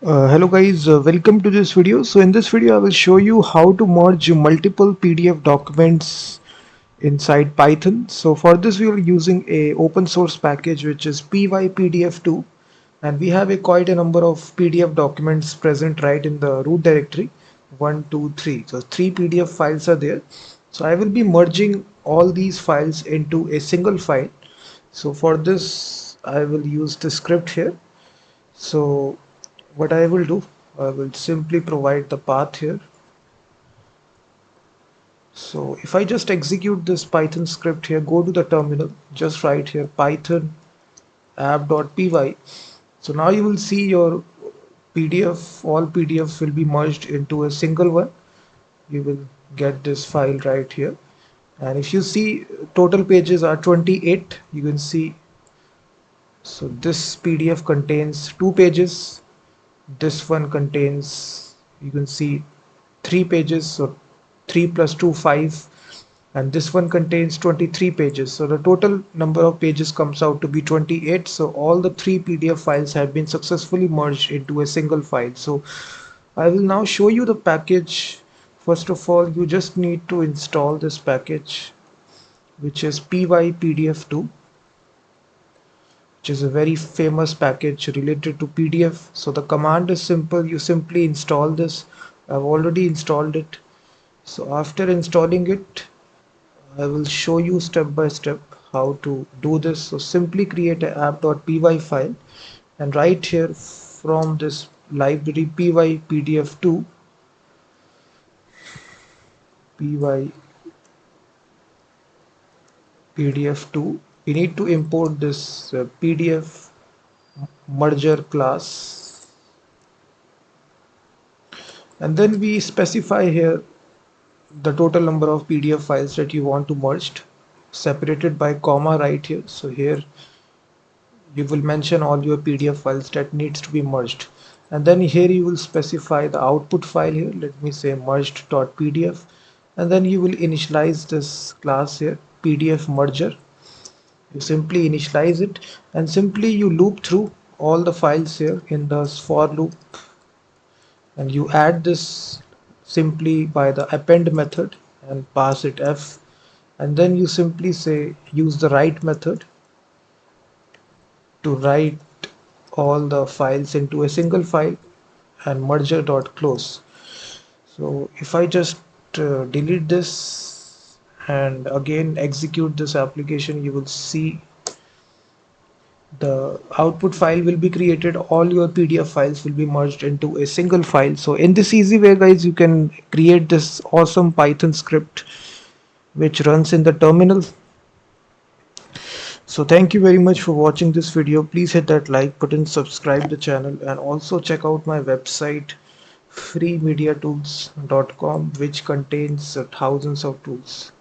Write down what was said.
Hello guys, welcome to this video. So in this video I will show you how to merge multiple PDF documents inside Python. So for this we are using a open source package which is PyPDF2, and we have quite a number of PDF documents present right in the root directory 1, 2, 3. So three PDF files are there. So I will be merging all these files into a single file. So for this I will use the script here. So what I will do, I will simply provide the path here. So if I just execute this Python script here, go to the terminal, just write here python app.py. So now you will see your PDF, all PDFs will be merged into a single one. You will get this file right here. And if you see total pages are 28, you can see. So this PDF contains 2 pages. This one contains, you can see, 3 pages. So 3 plus 2 5, and this one contains 23 pages. So the total number of pages comes out to be 28. So all the three PDF files have been successfully merged into a single file. So I will now show you the package. First of all, you just need to install this package, which is PyPDF2, which is a very famous package related to PDF. So the command is simple. You simply install this. I've already installed it. So after installing it, I will show you step by step how to do this. So simply create a app.py file, and right here from this library PyPDF2, PyPDF2, we need to import this PDF merger class, and then we specify here the total number of PDF files that you want to merge, separated by comma right here. So here you will mention all your PDF files that needs to be merged, and then here you will specify the output file here. Let me say merged.pdf, and then you will initialize this class here, PDF merger. You simply initialize it, and simply you loop through all the files here in the for loop, and you add this simply by the append method and pass it f, and then you simply say use the write method to write all the files into a single file, and merger.close. So if I just delete this and again execute this application, you will see the output file will be created. All your PDF files will be merged into a single file. So in this easy way guys, you can create this awesome Python script which runs in the terminal. So thank you very much for watching this video. Please hit that like button, subscribe the channel, and also check out my website freemediatools.com, which contains thousands of tools.